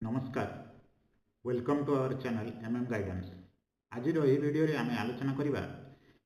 नमस्कार welcome to our channel MM guidance. आज ये वीडियो रे आम आलोचना करवा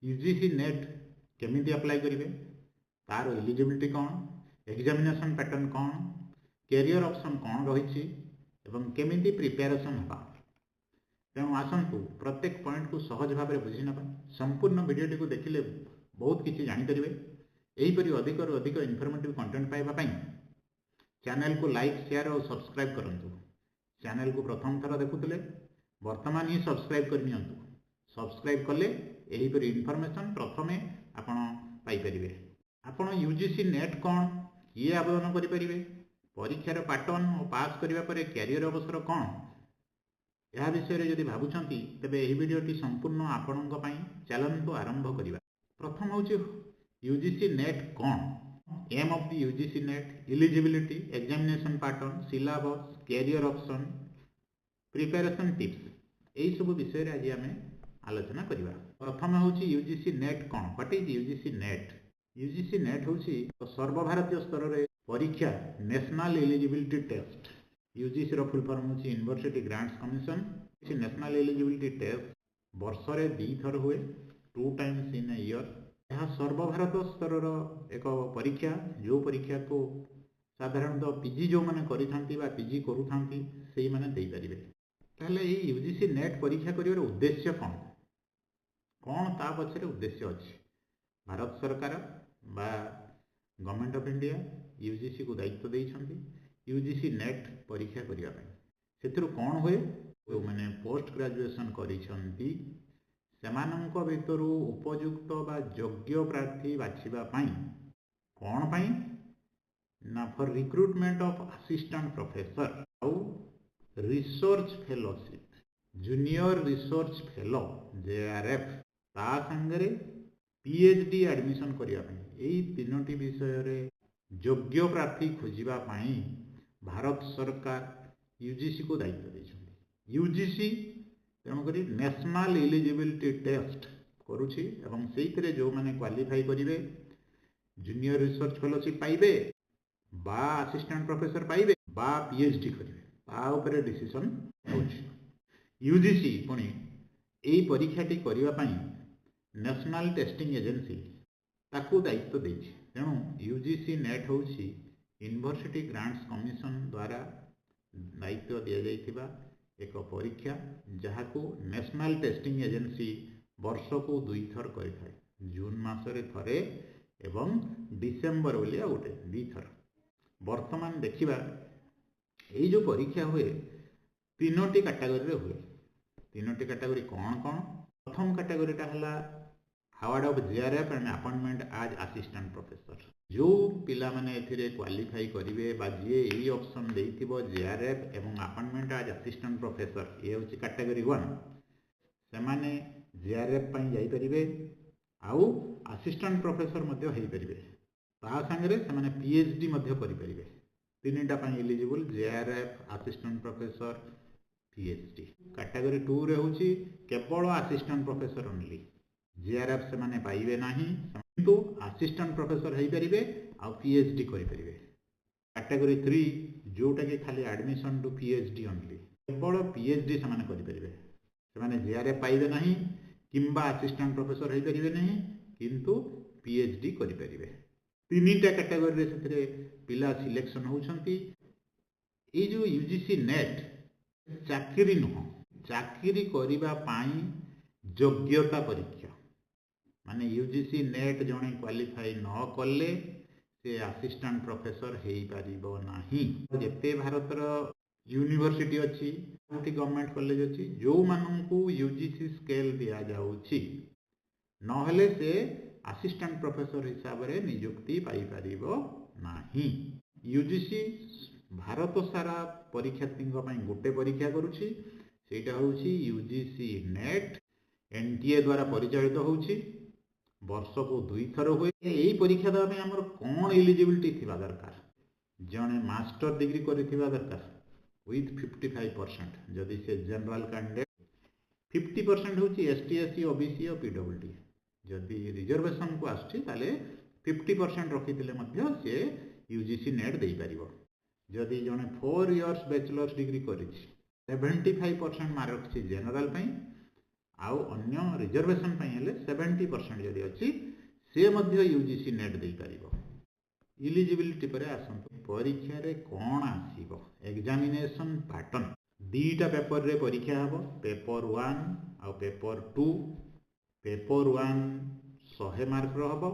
यूजीसी नेट केमिति अप्लाई करेंगे, तार एलिजिबिलिटी कौन, एग्जामिनेशन पैटर्न कौन, कैरियर ऑप्शन कौन रही एवं केमिति प्रिपेरेसन होगा। तेणु आसतु प्रत्येक पॉइंट को सहज भाव में बुझी ना संपूर्ण वीडियोटी को देखिले बहुत किसी जानीपर। यहीपरि अधिक अधिक इनफॉर्मेटिव कंटेंट पाइबा चैनल को लाइक शेयर और सब्सक्राइब करूँ। चैनल को प्रथम थर देखुले वर्तमान ही सब्सक्राइब करनी, सब्सक्राइब कले यहीपरि इनफॉर्मेशन प्रथमे आपण पाइपर। आपण यूजीसी नेट कौन किए आवेदन करें, परीक्षार पैटर्न और पास करने पर कैरियर अवसर कौन, यह विषय जदि भावुंट तेरे यह वीडियोटी संपूर्ण आपण चलतु आरंभ करवा। प्रथम हूँ यूजीसी नेट कौन, aim of the UGC NET, eligibility, examination pattern, syllabus, career option, preparation tips, यही सब विषय आज आम आलोचना करवा। प्रथम हूँ यूजीसी नेट कौन, what is UGC NET. UGC NET हूँ सर्वभारतीय स्तर में परीक्षा नेशनल एलिजिबिलिटी टेस्ट। यूजीसी रो फुल फॉर्म हूँ university grants commission. National eligibility test वर्षरे 2 थर हुए, 2 टाइम्स इन ए ईयर। यह सर्वभारत स्तर एक परीक्षा, जो परीक्षा को साधारणतः पीजी जो मैंने पीजी करुँच से मैंने देपारे। ताहले ये यूजीसी नेट परीक्षा कर उद्देश्य कौन, कौन ता पछरे उद्देश्य अच्छी। भारत सरकार बा गवर्नमेंट ऑफ इंडिया यूजीसी को दायित्व देइछंती यूजीसी नेट परीक्षा करने से कौन हुए, जो मैंने पोस्ट ग्रेजुएशन करिछंती सेमानंक भितर उपयुक्त बा योग्य प्रार्थी बाछिबा पाई कौन पाई ना for recruitment of assistant professor आउ research fellowship, junior research fellow JRF, ता संगे पीएचडी एडमिशन करने यही 3टी विषय रे योग्य प्रार्थी खोजिबा पाई भारत सरकार यूजीसी को दायित्व देइछंती। यूजीसी तेणुक नेशनल एलिजिबिलिटी टेस्ट करुछि एवं से जो मैंने क्वालिफाई करेंगे जूनियर रिसर्च फेलोशिप पाइबे बा असिस्टेंट प्रोफेसर पाइबे बा पीएचडी करेंगे, ता उपरे डिसीजन होछि। यूजीसी पुणी यही परीक्षाटी करने नेशनल टेस्टिंग एजेंसी ताकू दायित्व देछि। तेणु यूजीसी नेट हूँ यूनिवर्सिटी ग्रांट्स कमिशन द्वारा दायित्व दि जाइथिबा एक परीक्षा जहाँ को नेशनल टेस्टिंग एजेंसी वर्ष को 2 थर करें, जून मासरे थरे एवं डिसेम्बर बोलिया गोटे 2 थर। वर्तमान देखिबा यही जो परीक्षा हुए 3टी कैटेगरी हुए। 3टी कैटेगरी कौन कौन, प्रथम कैटेगरीटा है award of JRF and appointment as assistant professor. जो पिला माने एथिरे क्वालिफाई करिवे बा जे एई ऑप्शन देइथिबो जेआरएफ एवं अपॉइंटमेंट एज असिस्टेंट प्रोफेसर, ये होची कैटेगरी 1। से माने जेआरएफ पई जाई परिबे आउ असिस्टेंट प्रोफेसर मध्ये हेई परिबे, ता संगे से माने पीएचडी मध्ये करि परिबे। 3टा पई eligible JRF, assistant professor, PhD. Category 2 रे होची केवल असिस्टेंट प्रोफेसर ओनली, जेआरएफ से माने पाइबे नाही किंतु असिस्टेंट प्रोफेसर हो पारे आ पीएचडी करें। कैटेगरी 3 जोटा कि खाली एडमिशन टू पीएचडी ओनली, केवल पीएचडी से करें, जेआरएफ पाइबे नाही किंबा असिस्टेंट प्रोफेसर हो पारे नहीं किंतु पीएचडी करें। 3टा कैटेगरी से पिला सिलेक्शन होउछंती। ये जो यूजीसी नेट चाकरी नुह, चाकरी करिबा पाई योग्यता परीक्षा माने यूजीसी नेट जड़े क्वालिफाई न कले से असिस्टेंट प्रोफेसर हो पारिबो नाही। जेते भारतर यूनिवर्सिटी अच्छी गवर्नमेंट कॉलेज अच्छी जो मानू यूजीसी स्केल दि जाउछि नहले से असिस्टेंट प्रोफेसर हिसाब से नियुक्ति पाई पारिबो नाही। यूजीसी भारत सारा परीक्षार्थी गोटे परीक्षा करुछि, सेटा होछि यूजीसी नेट, एनटीए द्वारा परिचालित होछि, वर्ष को 2 थर हुए। यही परीक्षा देवाई आमर कौन एलिजिबिलिटी थिबा दरकार, जने मास्टर डिग्री करिथिबा दरकार विथ 55%, जदि से जनरल कैंडिडेट 50% होछि एसटी एससी ओबीसी और पीडब्ल्यूडी, जदि रिजर्वेशन को आसछि ताले 50% रखिथिले मध्य से यूजीसी नेट देई परिबो। जदि जड़े 4 इयर्स बैचलर्स डिग्री कर 75% मार्क रखी जेनराल आउ अन्य रिजर्वेशन 70% जदि अच्छी से मध्य यूजीसी नेट दे पारिबो। इलिजिबिलिटी पर आसंतु परीक्षा रे कौन आसीबो एग्जामिनेशन पैटर्न दीटा पेपर रे परीक्षा हबो पेपर 1 आउ पेपर 2। पेपर 1 100 मार्क रो हबो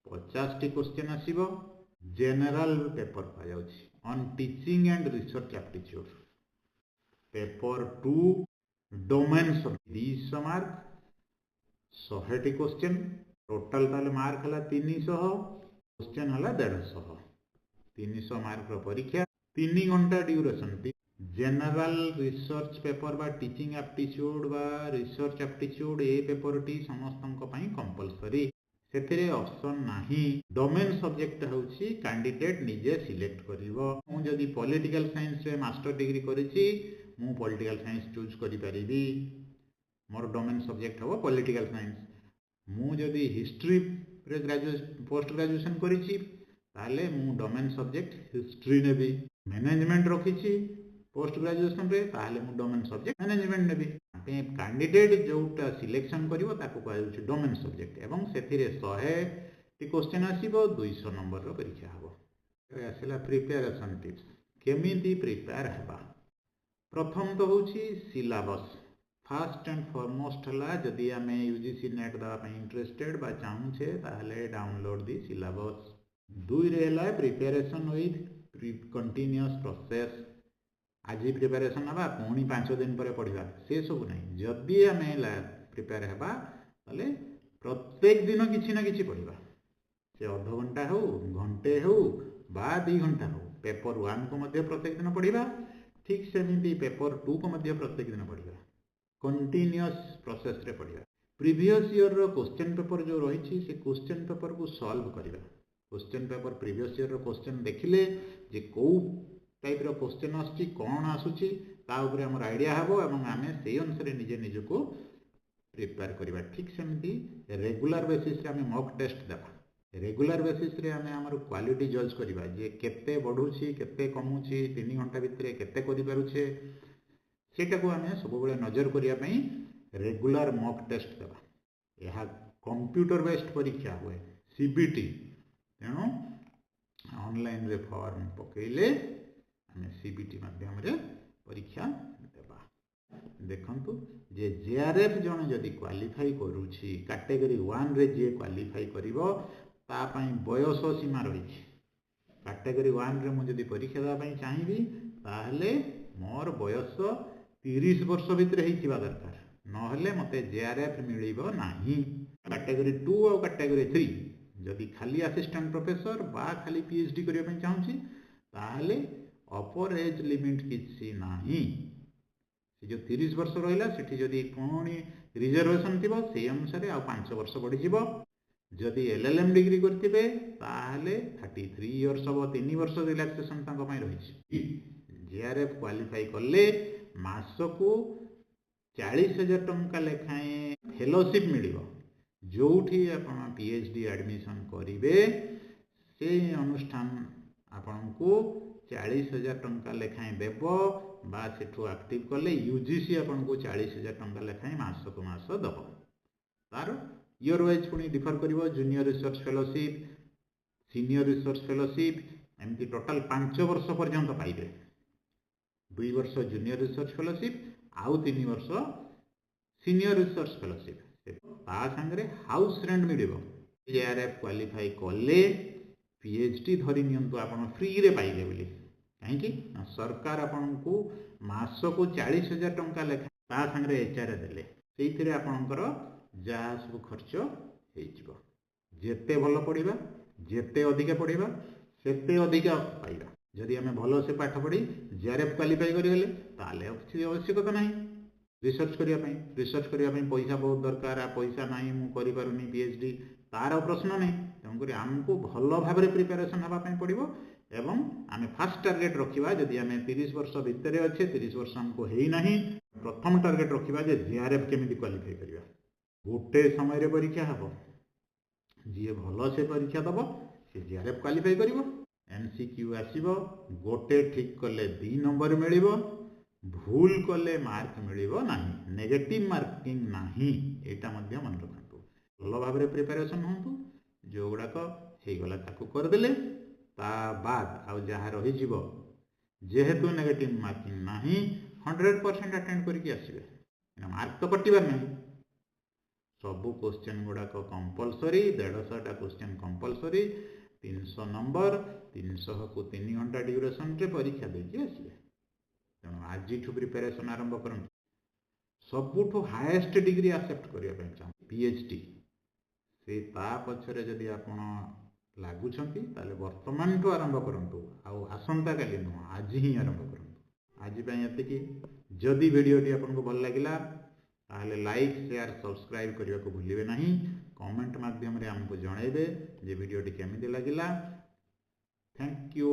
50 टी क्वेश्चन आसीबो जनरल पेपर पा जाउछि on teaching and research aptitude. Paper 2 domain 200 mark 100 टी क्वेश्चन टोटल ताले मार्क हला 300 क्वेश्चन हला 150 300 मार्क रो परीक्षा 3 घंटा ड्यूरेशन। जनरल रिसर्च पेपर बा टीचिंग एप्टीट्यूड बा रिसर्च एप्टीट्यूड ए पेपर टी समस्त कंपलसरी से ऑप्शन नाही। डोमेन सब्जेक्ट होउछि कैंडिडेट निजे सिलेक्ट करिवो। मु जदि पॉलिटिकल साइंस रे मास्टर डिग्री करिछि मु पॉलिटिकल साइंस चूज करि परिबी मोर डोमेन सब्जेक्ट हो पॉलिटिकल साइंस। मु जदि हिस्ट्री रे पोस्ट ग्रेजुएशन करिछि ताले मु डोमेन सब्जेक्ट हिस्ट्री नेबी। मैनेजमेंट रखिछि पोस्ट ग्रेजुएशन रे ताले मु डोमेन सब्जेक्ट मैनेजमेंट नेबी। कैंडिडेट जोटा सिलेक्शन करिवो ताको कहउछि डोमेन सब्जेक्ट एवं सेथिरे 100 टी क्वेश्चन आसीबो 200 नंबर रो परीक्षा हबो। आसिला प्रिपरेशन टिप्स केमिति प्रिपेयर हेबा। प्रथम तो होछि सिलेबस फर्स्ट एंड फॉरमोस्ट हला जदि आमे यूजीसी नेट दवा पे इंटरेस्टेड बा चाहूछे ताहले डाउनलोड दी सिलेबस। दुई रे हला प्रिपरेशन विथ कंटीन्यूअस प्रोसेस। आज प्रिपरेशन हवा पुणी 5 दिन पर पढ़ा से सब नहीं जदि आम प्रिपेयर हेबा ताले प्रत्येक दिन किसी ना कि पढ़ा से अध घंटा हो घंटे हो बा 2 घंटा हो। पेपर 1 को मध्य प्रत्येक दिन पढ़ा ठीक सेमती पेपर 2 को मध्य प्रत्येक दिन पढ़ा कंटीन्यूअस प्रोसेस रे पढ़ा। प्रीवियस ईयर रो क्वेश्चन पेपर जो रही से क्वेश्चन पेपर को सॉल्व करवा। क्वेश्चन पेपर प्रीवियस ईयर रो क्वेश्चन देखिले जे को टाइप रो क्वेश्चन आछि कोन आसुछि ता ऊपर हमर आईडिया हबो एवं आमे सेही अनुसार निजे निज को प्रिपेयर करबा। ठीक सेमती रेगुलर बेसिस रे आमे मॉक टेस्ट देबा। रेगुलर बेसिस रे आमे हमर क्वालिटी जज करबा जे केते बढ़ुछि केते कमुछि 3 घंटा भितरे केते करि पारुछे सेटा को आमे सब बेले नजर करिया पई रेगुलर मॉक टेस्ट देबा। यह कंप्यूटर बेस्ड परीक्षा होए सीबीटी तेणु ऑनलाइन रे फॉर्म पकेले आमे सीबीटी माध्यम रे परीक्षा देबा। देखंतु जे जेआरएफ जण जदि क्वालिफाई करूछि कैटेगरी 1 रे जे क्वालिफाई करिवो ता पई बयस सीमा रही। कैटेगरी 1 रे मु जदि परीक्षा देबा पई चाहिबी ताहले मोर बयस 30 वर्ष भितर हेइथिबा दरकार नहले मते जेआरएफ मिलिबो नाही। कैटेगरी 2 और कैटेगरी 3 जदि खाली असिस्टेंट प्रोफेसर बा खाली पीएचडी करिया पई चाहूछि ताहले अपर एज लिमिट किसी नाही। से जो 30 वर्ष रहिला सेठी जदि पुणी रिजर्वेशन थिबो से अनुसार आ 5 वर्ष बढ़ी जिवो। जदि एलएलएम डिग्री करथिबे ताहले 33 इयर्स हो 3 वर्ष रिलैक्सेशन तांको पई रहिछि। जेआरएफ क्वालिफाई करले मासको 40,000 टंका लेखाएं फेलोशिप मिलिबो। जोठी आपण पीएचडी एडमिशन करिवे से अनुष्ठान आपनको 40,000 टंका लेखाएं देबो बा सेठू एक्टिव कले यूजीसी आपनको 40,000 टंका लेखाएं मासको मास दबो। तार ईयर वाइज पुणी डिफर करिवो junior research fellowship senior research fellowship एमती टोटल 5 वर्ष पर्यंत पाइबे। 2 वर्ष जूनियर रिसर्च फेलोशिप आउ 3 वर्ष सीनियर रिसर्च फेलोशिप ता संगे हाउस रेंट मिलिबो। जेआरएफ क्वालिफाई कले पीएचडी धरी नियंतु आपण फ्री रे पाइबे बोली कहीं सरकार आपको मासको 40,000 टंका लेखा ता संगे एचआर देले सेइथिरे आपणकर जहा सब खर्च हेइजिवो। जेते भल पढ़िबा जेते अधिक पढ़िबा सेते अधिक पाइबा। जदि आमे भलो से पाठ पढ़ी जेआरएफ क्वालिफाई करिगले ताले आवश्यकता नाही रिसर्च करिया पई। रिसर्च करिया पई पैसा बहुत दरकार पैसा नाही मु करि पारुनी पीएचडी तार प्रश्न नहीं। तेणुक आमको भल भाव में प्रिपेरेसन हाँपी पड़ो एवं आम फास्ट टार्गेट रखा जदि आम 30 वर्ष भितर अच्छे 30 वर्ष आमको होना प्रथम टार्गेट रखा जेआरएफ केमी क्वालिफाई करवा। गोटे समय रे परीक्षा हम जी भल से परीक्षा दब से जेआरएफ क्वालिफाई कर MCQ आसीबो गोटे ठीक कले 2 नंबर मिलिबो भूल कले मार्क मिलिबो नाही नेगेटिव मार्किंग नाही एटा मध्य मन रखंतु भलो भाबरे प्रिपरेशन होंतु जो गुडा को हे गला ताकू कर देले ता बाद आ जहा रही जीवो जेहेतु नेगेटिव मार्किंग नाही 100% अटेंड करके आसीबे ना मार्क तो कटिबार नाही सबु क्वेश्चन गुडा को कंपलसरी 150 टा क्वेश्चन कंपलसरी 300 नंबर 300 को 3 घंटा ड्यूरेशन रे परीक्षा देके आसीबे तेणु आज प्रिपरेशन आरंभ करंतु सबुठु हाईएस्ट डिग्री एक्सेप्ट करिया पे चाहूँ PhD से ता पछरे जदि आपण लागुछंती ताले वर्तमान टू आरंभ करंतु आउ आसंता काली नु आज ही आरंभ करंतु आज पय एतिकी जदि वीडियो टी आपन को भल लागिला ताहले लाइक शेयर सब्सक्राइब करने को भूलिए नहीं कमेंट माध्यम रे हमको जणाइबे जे वीडियो टी केमिति लागिला थैंक यू।